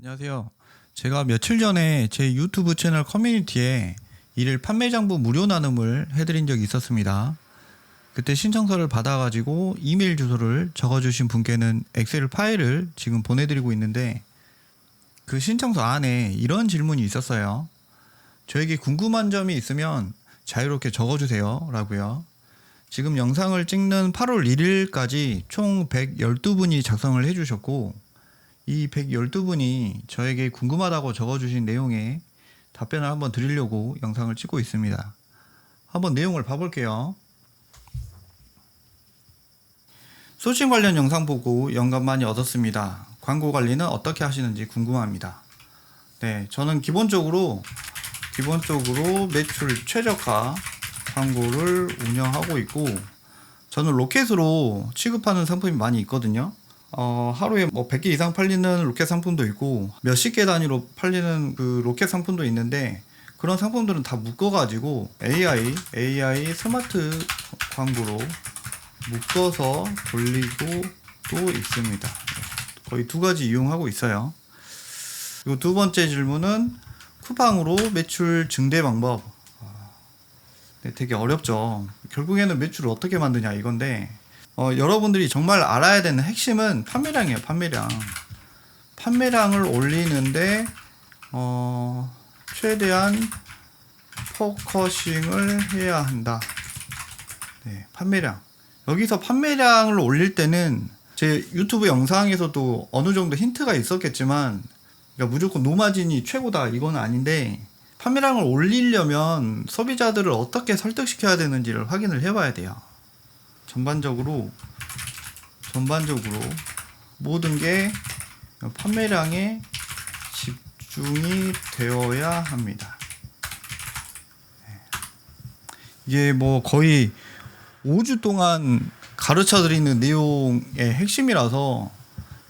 안녕하세요. 제가 며칠 전에 제 유튜브 채널 커뮤니티에 일일 판매장부 무료 나눔을 해드린 적이 있었습니다. 그때 신청서를 받아가지고 이메일 주소를 적어주신 분께는 엑셀 파일을 지금 보내드리고 있는데, 그 신청서 안에 이런 질문이 있었어요. 저에게 궁금한 점이 있으면 자유롭게 적어주세요 라고요. 지금 영상을 찍는 8월 1일까지 총 112분이 작성을 해주셨고, 이 112분이 저에게 궁금하다고 적어주신 내용에 답변을 한번 드리려고 영상을 찍고 있습니다. 한번 내용을 봐볼게요. 소싱 관련 영상 보고 영감 많이 얻었습니다. 광고 관리는 어떻게 하시는지 궁금합니다. 네, 저는 기본적으로 매출 최적화 광고를 운영하고 있고, 저는 로켓으로 취급하는 상품이 많이 있거든요. 하루에 뭐 100개 이상 팔리는 로켓 상품도 있고 몇십 개 단위로 팔리는 그 로켓 상품도 있는데, 그런 상품들은 다 묶어가지고 AI 스마트 광고로 묶어서 돌리고 또 있습니다. 거의 두 가지 이용하고 있어요. 그리고 두 번째 질문은 쿠팡으로 매출 증대 방법. 네, 되게 어렵죠. 결국에는 매출을 어떻게 만드냐 이건데, 여러분들이 정말 알아야 되는 핵심은 판매량이에요. 판매량을 올리는데 최대한 포커싱을 해야 한다. 네, 판매량. 여기서 판매량을 올릴 때는 제 유튜브 영상에서도 어느 정도 힌트가 있었겠지만, 그러니까 무조건 노마진이 최고다 이건 아닌데, 판매량을 올리려면 소비자들을 어떻게 설득시켜야 되는지를 확인을 해봐야 돼요. 전반적으로 모든 게 판매량에 집중이 되어야 합니다. 이게 뭐 거의 5주 동안 가르쳐 드리는 내용의 핵심이라서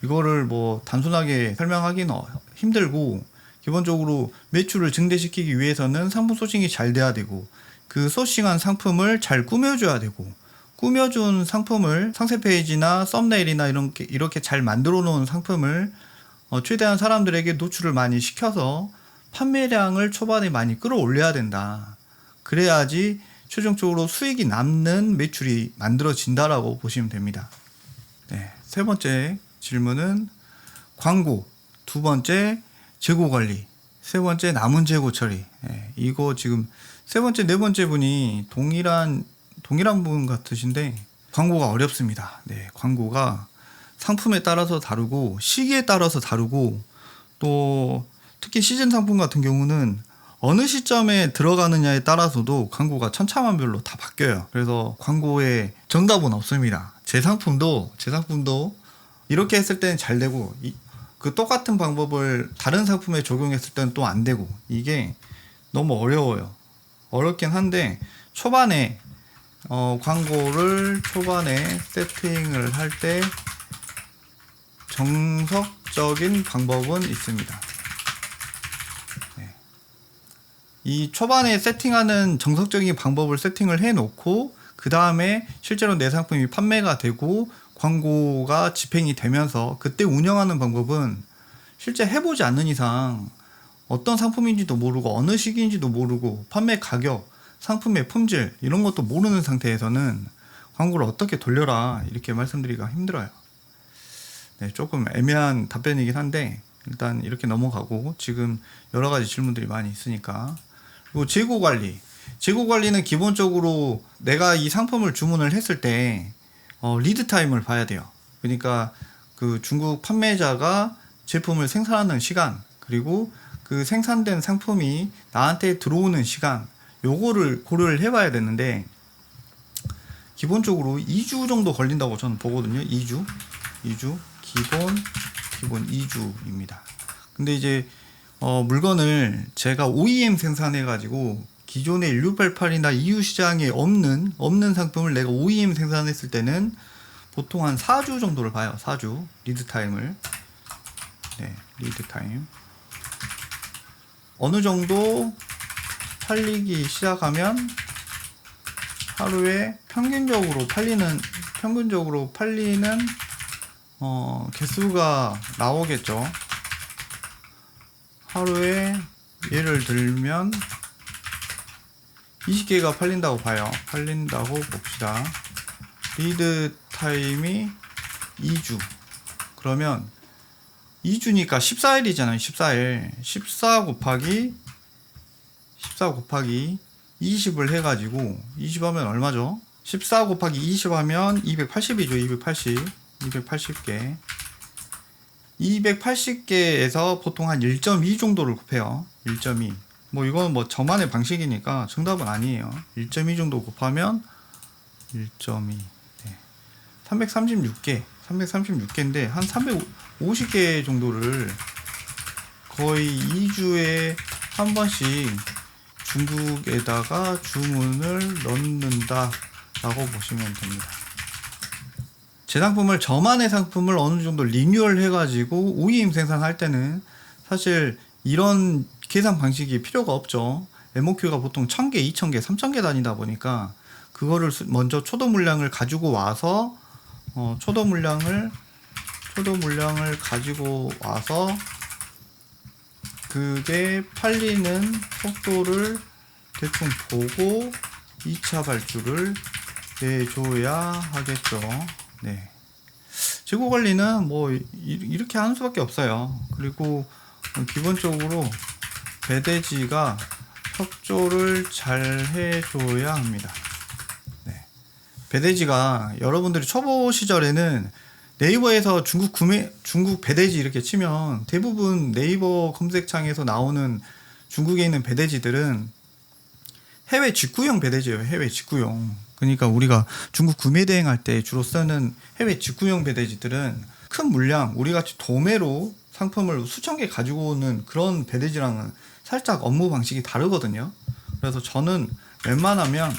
이거를 뭐 단순하게 설명하기는 힘들고, 기본적으로 매출을 증대시키기 위해서는 상품 소싱이 잘 돼야 되고, 그 소싱한 상품을 잘 꾸며줘야 되고, 꾸며준 상품을 상세 페이지나 썸네일이나 이렇게 잘 만들어 놓은 상품을 최대한 사람들에게 노출을 많이 시켜서 판매량을 초반에 많이 끌어올려야 된다. 그래야지 최종적으로 수익이 남는 매출이 만들어진다라고 보시면 됩니다. 네, 세 번째 질문은 광고, 두 번째 재고 관리, 세 번째 남은 재고 처리. 네, 이거 지금 세 번째, 네 번째 분이 동일한 분 같으신데, 광고가 어렵습니다. 네, 광고가 상품에 따라서 다르고 시기에 따라서 다르고, 또 특히 시즌 상품 같은 경우는 어느 시점에 들어가느냐에 따라서도 광고가 천차만별로 다 바뀌어요. 그래서 광고에 정답은 없습니다. 제 상품도 이렇게 했을 때는 잘 되고, 그 똑같은 방법을 다른 상품에 적용했을 때는 또 안 되고, 이게 너무 어려워요. 어렵긴 한데, 초반에 광고를 세팅을 할 때 정석적인 방법은 있습니다. 네. 이 초반에 세팅하는 정석적인 방법을 세팅을 해놓고, 그 다음에 실제로 내 상품이 판매가 되고 광고가 집행이 되면서 그때 운영하는 방법은 실제 해보지 않는 이상 어떤 상품인지도 모르고 어느 시기인지도 모르고 판매 가격, 상품의 품질 이런 것도 모르는 상태에서는 광고를 어떻게 돌려라 이렇게 말씀드리기가 힘들어요. 네, 조금 애매한 답변이긴 한데 일단 이렇게 넘어가고, 지금 여러 가지 질문들이 많이 있으니까. 그리고 재고 관리는 기본적으로 내가 이 상품을 주문을 했을 때 리드 타임을 봐야 돼요. 그러니까 그 중국 판매자가 제품을 생산하는 시간, 그리고 그 생산된 상품이 나한테 들어오는 시간, 요거를 고려를 해봐야 되는데, 기본적으로 2주 정도 걸린다고 저는 보거든요. 2주 기본 2주입니다. 근데 이제 물건을 제가 OEM 생산해 가지고 기존의 1688이나 EU 시장에 없는 상품을 내가 OEM 생산했을 때는 보통 한 4주 정도를 봐요. 4주 리드 타임을. 네, 리드 타임. 어느 정도 팔리기 시작하면 하루에 평균적으로 팔리는 개수가 나오겠죠. 하루에 예를 들면 20개가 팔린다고 봐요. 팔린다고 봅시다. 리드 타임이 2주. 그러면 2주니까 14일이잖아요. 14일. 14 곱하기 20을 해가지고 20 하면 얼마죠? 14 곱하기 20 하면 280이죠. 280개. 280개에서 보통 한 1.2 정도를 곱해요. 1.2. 뭐 이건 뭐 저만의 방식이니까 정답은 아니에요. 1.2 정도 곱하면 1.2. 네. 336개인데 한 350개 정도를 거의 2주에 한 번씩 중국에다가 주문을 넣는다 라고 보시면 됩니다. 제 상품을, 저만의 상품을 어느 정도 리뉴얼 해가지고 OEM 생산할 때는 사실 이런 계산 방식이 필요가 없죠. MOQ가 보통 1000개, 2000개, 3000개 다니다 보니까 그거를 먼저 초도 물량을 가지고 와서 초도 물량을 가지고 와서 그게 팔리는 속도를 대충 보고 2차 발주를 내줘야 하겠죠. 네. 재고 관리는 뭐 이렇게 하는 수밖에 없어요. 그리고 기본적으로 배대지가 협조를 잘 해줘야 합니다. 네. 배대지가 여러분들이 초보 시절에는 네이버에서 중국 배대지 이렇게 치면 대부분 네이버 검색창에서 나오는 중국에 있는 배대지들은 해외 직구용 배대지예요. 해외 직구용. 그러니까 우리가 중국 구매 대행할 때 주로 쓰는 해외 직구용 배대지들은 큰 물량, 우리 같이 도매로 상품을 수천 개 가지고 오는 그런 배대지랑은 살짝 업무 방식이 다르거든요. 그래서 저는 웬만하면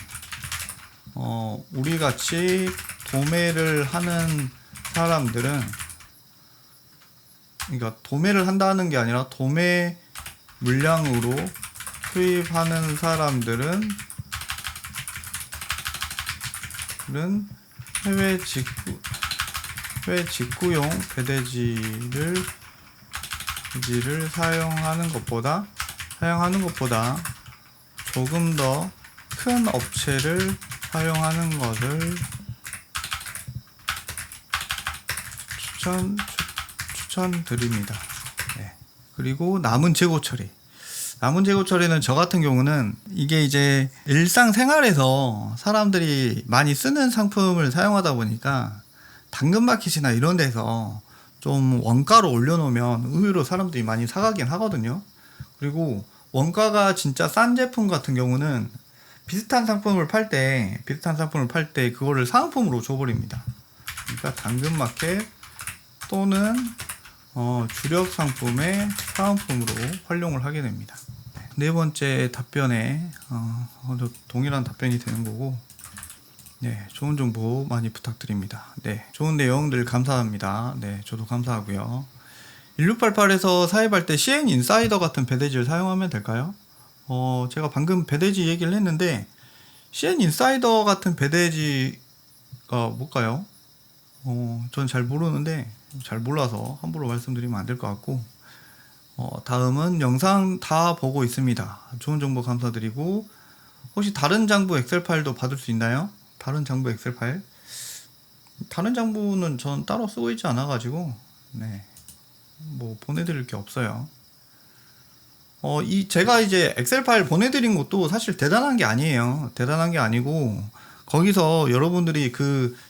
우리 같이 도매를 하는 사람들은, 그러니까 도매를 한다는 게 아니라 도매 물량으로 수입하는 사람들은 해외 직구용 배대지를 사용하는 것보다 조금 더 큰 업체를 사용하는 것을 추천드립니다. 네. 그리고 남은 재고 처리는 저 같은 경우는 이게 이제 일상생활에서 사람들이 많이 쓰는 상품을 사용하다 보니까 당근마켓이나 이런 데서 좀 원가를 올려놓으면 의외로 사람들이 많이 사가긴 하거든요. 그리고 원가가 진짜 싼 제품 같은 경우는 비슷한 상품을 팔 때 그거를 사은품으로 줘버립니다. 그러니까 당근마켓 또는 주력 상품의 사은품으로 활용을 하게 됩니다. 네 번째 답변에 동일한 답변이 되는 거고, 네, 좋은 정보 많이 부탁드립니다. 네, 좋은 내용들 감사합니다. 네, 저도 감사하고요. 1688에서 사입할 때 CN 인사이더 같은 배대지를 사용하면 될까요? 제가 방금 배대지 얘기를 했는데 CN 인사이더 같은 배대지가 뭘까요? 전 잘 모르는데, 잘 몰라서 함부로 말씀드리면 안 될 것 같고, 다음은 영상 다 보고 있습니다. 좋은 정보 감사드리고, 혹시 다른 장부 엑셀 파일도 받을 수 있나요? 다른 장부 엑셀 파일? 다른 장부는 전 따로 쓰고 있지 않아 가지고, 네, 뭐 보내드릴 게 없어요. 제가 이제 엑셀 파일 보내드린 것도 사실 대단한 게 아니에요. 대단한 게 아니고, 거기서 여러분들이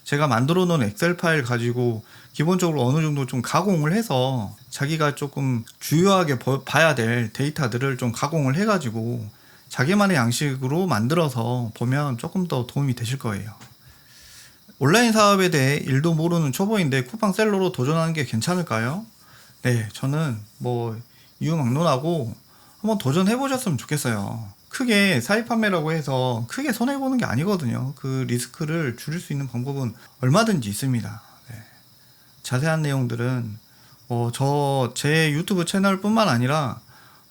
제가 만들어 놓은 엑셀 파일 가지고 기본적으로 어느 정도 좀 가공을 해서 자기가 조금 주요하게 봐야 될 데이터들을 좀 가공을 해가지고 자기만의 양식으로 만들어서 보면 조금 더 도움이 되실 거예요. 온라인 사업에 대해 일도 모르는 초보인데 쿠팡 셀러로 도전하는 게 괜찮을까요? 네, 저는 뭐 이유막론하고 한번 도전해 보셨으면 좋겠어요. 크게 사입 판매라고 해서 크게 손해보는 게 아니거든요. 그 리스크를 줄일 수 있는 방법은 얼마든지 있습니다. 네. 자세한 내용들은 제 유튜브 채널 뿐만 아니라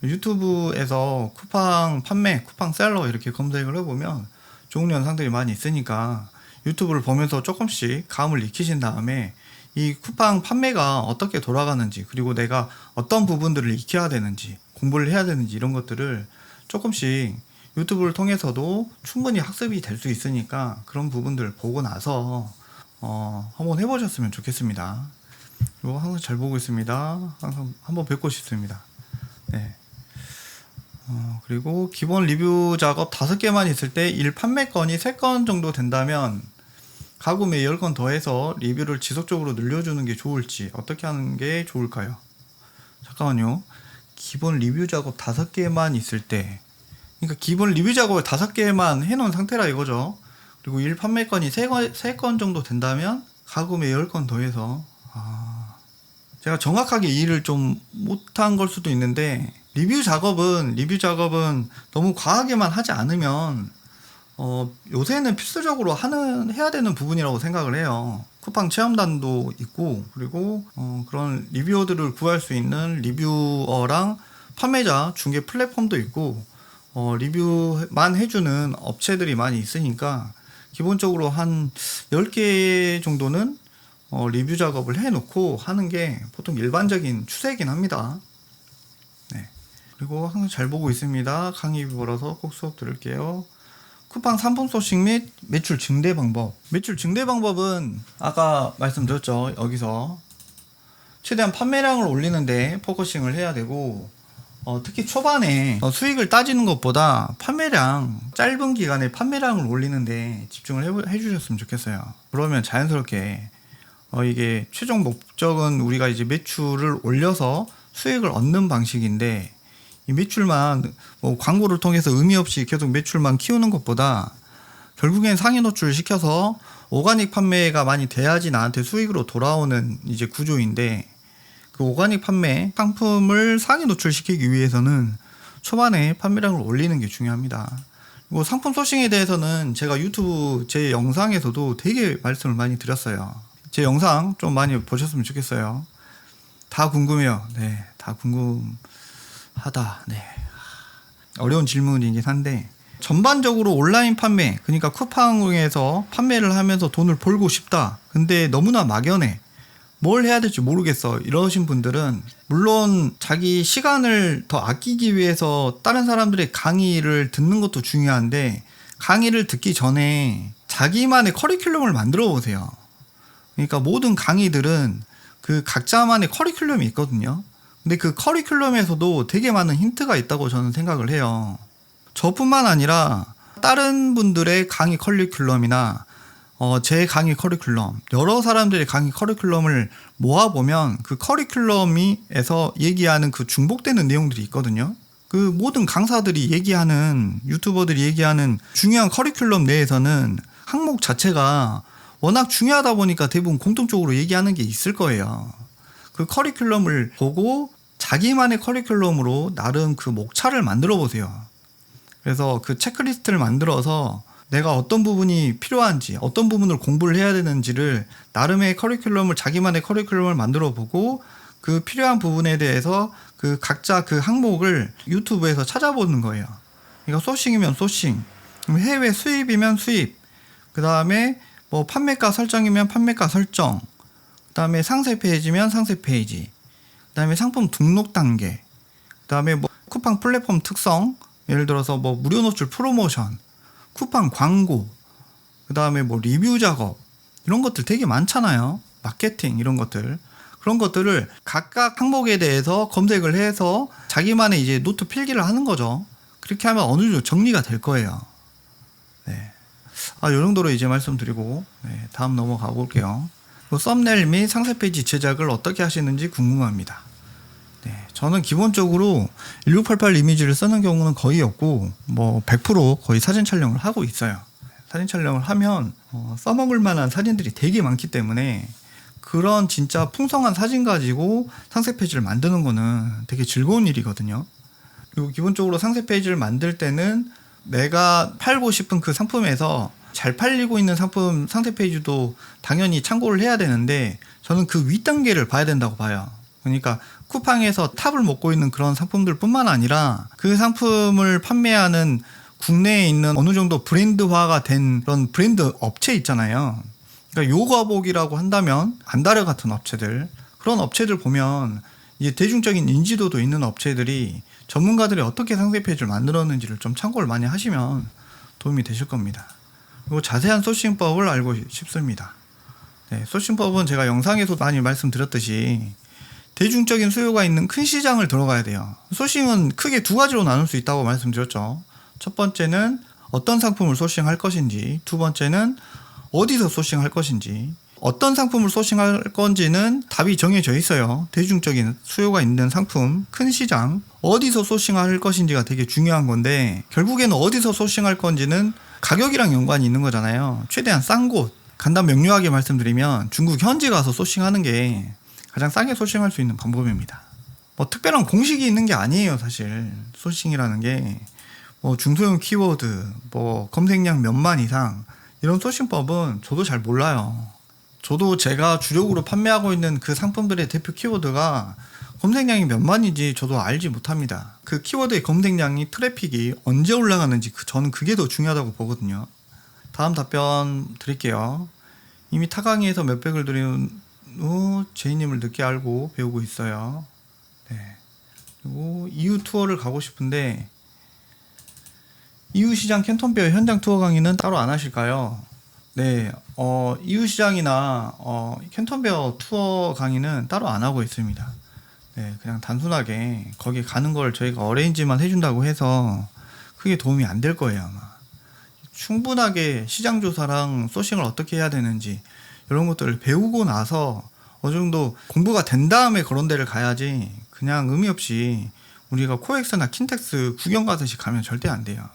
유튜브에서 쿠팡 판매, 쿠팡 셀러 이렇게 검색을 해보면 좋은 영상들이 많이 있으니까 유튜브를 보면서 조금씩 감을 익히신 다음에 이 쿠팡 판매가 어떻게 돌아가는지, 그리고 내가 어떤 부분들을 익혀야 되는지 공부를 해야 되는지 이런 것들을 조금씩 유튜브를 통해서도 충분히 학습이 될 수 있으니까 그런 부분들을 보고 나서 한번 해보셨으면 좋겠습니다. 이거 항상 잘 보고 있습니다. 항상 한번 뵙고 싶습니다. 네. 그리고 기본 리뷰 작업 5개만 있을 때 일 판매 건이 3건 정도 된다면 가구매 10건 더해서 리뷰를 지속적으로 늘려주는 게 좋을지 어떻게 하는 게 좋을까요? 잠깐만요. 기본 리뷰 작업 5개만 있을 때, 그러니까 기본 리뷰 작업을 5개만 해놓은 상태라 이거죠. 그리고 일 판매 건이 3건 정도 된다면 가구매 10건 더해서 제가 정확하게 이해를 좀 못한 걸 수도 있는데 리뷰 작업은 너무 과하게만 하지 않으면 요새는 필수적으로 해야 되는 부분이라고 생각을 해요. 쿠팡 체험단도 있고, 그리고 그런 리뷰어들을 구할 수 있는 리뷰어랑 판매자 중개 플랫폼도 있고, 리뷰만 해주는 업체들이 많이 있으니까 기본적으로 한 10개 정도는 리뷰 작업을 해놓고 하는 게 보통 일반적인 추세이긴 합니다. 네. 그리고 항상 잘 보고 있습니다. 강의 보라서 꼭 수업 들을게요. 쿠팡 상품 소싱 및 매출 증대 방법. 매출 증대 방법은 아까 말씀드렸죠. 여기서 최대한 판매량을 올리는데 포커싱을 해야 되고, 특히 초반에 수익을 따지는 것보다 짧은 기간에 판매량을 올리는데 집중을 해주셨으면 좋겠어요. 그러면 자연스럽게 이게 최종 목적은 우리가 이제 매출을 올려서 수익을 얻는 방식인데, 이 매출만 광고를 통해서 의미 없이 계속 매출만 키우는 것보다 결국엔 상위 노출을 시켜서 오가닉 판매가 많이 돼야지 나한테 수익으로 돌아오는 이제 구조인데, 그 오가닉 판매 상품을 상위 노출시키기 위해서는 초반에 판매량을 올리는 게 중요합니다. 그리고 상품 소싱에 대해서는 제가 유튜브 제 영상에서도 되게 말씀을 많이 드렸어요. 제 영상 좀 많이 보셨으면 좋겠어요. 다 궁금해요. 네, 다 궁금하다. 네. 어려운 질문이긴 한데, 전반적으로 온라인 판매, 그러니까 쿠팡에서 판매를 하면서 돈을 벌고 싶다. 근데 너무나 막연해. 뭘 해야 될지 모르겠어. 이러신 분들은 물론 자기 시간을 더 아끼기 위해서 다른 사람들의 강의를 듣는 것도 중요한데, 강의를 듣기 전에 자기만의 커리큘럼을 만들어 보세요. 그러니까 모든 강의들은 그 각자만의 커리큘럼이 있거든요. 근데 그 커리큘럼에서도 되게 많은 힌트가 있다고 저는 생각을 해요. 저뿐만 아니라 다른 분들의 강의 커리큘럼이나 제 강의 커리큘럼, 여러 사람들의 강의 커리큘럼을 모아보면 그 커리큘럼에서 얘기하는 그 중복되는 내용들이 있거든요. 그 모든 강사들이 얘기하는, 유튜버들이 얘기하는 중요한 커리큘럼 내에서는 항목 자체가 워낙 중요하다 보니까 대부분 공통적으로 얘기하는 게 있을 거예요. 그 커리큘럼을 보고 자기만의 커리큘럼으로 나름 그 목차를 만들어 보세요. 그래서 그 체크리스트를 만들어서 내가 어떤 부분이 필요한지, 어떤 부분을 공부를 해야 되는지를 나름의 커리큘럼을, 자기만의 커리큘럼을 만들어 보고 그 필요한 부분에 대해서 그 각자 그 항목을 유튜브에서 찾아보는 거예요. 그러니까 소싱이면 소싱, 해외 수입이면 수입, 그 다음에 뭐 판매가 설정이면 판매가 설정, 그 다음에 상세 페이지면 상세 페이지, 그 다음에 상품 등록 단계, 그 다음에 뭐 쿠팡 플랫폼 특성, 예를 들어서 뭐 무료 노출 프로모션, 쿠팡 광고, 그 다음에 뭐 리뷰 작업, 이런 것들 되게 많잖아요. 마케팅 이런 것들. 그런 것들을 각각 항목에 대해서 검색을 해서 자기만의 이제 노트 필기를 하는 거죠. 그렇게 하면 어느 정도 정리가 될 거예요. 네. 요 정도로 이제 말씀드리고, 네, 다음 넘어가 볼게요. 썸네일 및 상세 페이지 제작을 어떻게 하시는지 궁금합니다. 네, 저는 기본적으로 1688 이미지를 쓰는 경우는 거의 없고, 뭐 100% 거의 사진 촬영을 하고 있어요. 사진 촬영을 하면 써먹을 만한 사진들이 되게 많기 때문에 그런 진짜 풍성한 사진 가지고 상세 페이지를 만드는 거는 되게 즐거운 일이거든요. 그리고 기본적으로 상세 페이지를 만들 때는 내가 팔고 싶은 그 상품에서 잘 팔리고 있는 상품 상세 페이지도 당연히 참고를 해야 되는데, 저는 그 윗단계를 봐야 된다고 봐요. 그러니까 쿠팡에서 탑을 먹고 있는 그런 상품들 뿐만 아니라 그 상품을 판매하는 국내에 있는 어느 정도 브랜드화가 된 그런 브랜드 업체 있잖아요. 그러니까 요가복이라고 한다면 안다르 같은 업체들, 그런 업체들 보면 이제 대중적인 인지도도 있는 업체들이 전문가들이 어떻게 상세 페이지를 만들었는지를 좀 참고를 많이 하시면 도움이 되실 겁니다. 그리고 자세한 소싱법을 알고 싶습니다. 네, 소싱법은 제가 영상에서 많이 말씀드렸듯이 대중적인 수요가 있는 큰 시장을 들어가야 돼요. 소싱은 크게 두 가지로 나눌 수 있다고 말씀드렸죠. 첫 번째는 어떤 상품을 소싱할 것인지, 두 번째는 어디서 소싱할 것인지. 어떤 상품을 소싱할 건지는 답이 정해져 있어요. 대중적인 수요가 있는 상품, 큰 시장, 어디서 소싱할 것인지가 되게 중요한 건데, 결국에는 어디서 소싱할 건지는 가격이랑 연관이 있는 거잖아요. 최대한 싼 곳, 간단 명료하게 말씀드리면 중국 현지 가서 소싱하는 게 가장 싸게 소싱할 수 있는 방법입니다. 뭐 특별한 공식이 있는 게 아니에요. 사실 소싱이라는 게 뭐 중소형 키워드, 뭐 검색량 몇만 이상, 이런 소싱법은 저도 잘 몰라요. 저도 제가 주력으로 판매하고 있는 그 상품들의 대표 키워드가 검색량이 몇만인지 저도 알지 못합니다. 그 키워드의 검색량이, 트래픽이 언제 올라가는지 저는 그게 더 중요하다고 보거든요. 다음 답변 드릴게요. 이미 타강의에서 몇백을 들인 후 제이님을 늦게 알고 배우고 있어요. 네. 그리고 EU 투어를 가고 싶은데 EU 시장 캔톤페어 현장 투어 강의는 따로 안 하실까요? 네, EU 시장이나 캔톤베어 투어 강의는 따로 안 하고 있습니다. 네, 그냥 단순하게 거기 가는 걸 저희가 어레인지만 해준다고 해서 크게 도움이 안 될 거예요, 아마. 충분하게 시장 조사랑 소싱을 어떻게 해야 되는지 이런 것들을 배우고 나서 어느 정도 공부가 된 다음에 그런 데를 가야지, 그냥 의미 없이 우리가 코엑스나 킨텍스 구경 가듯이 가면 절대 안 돼요.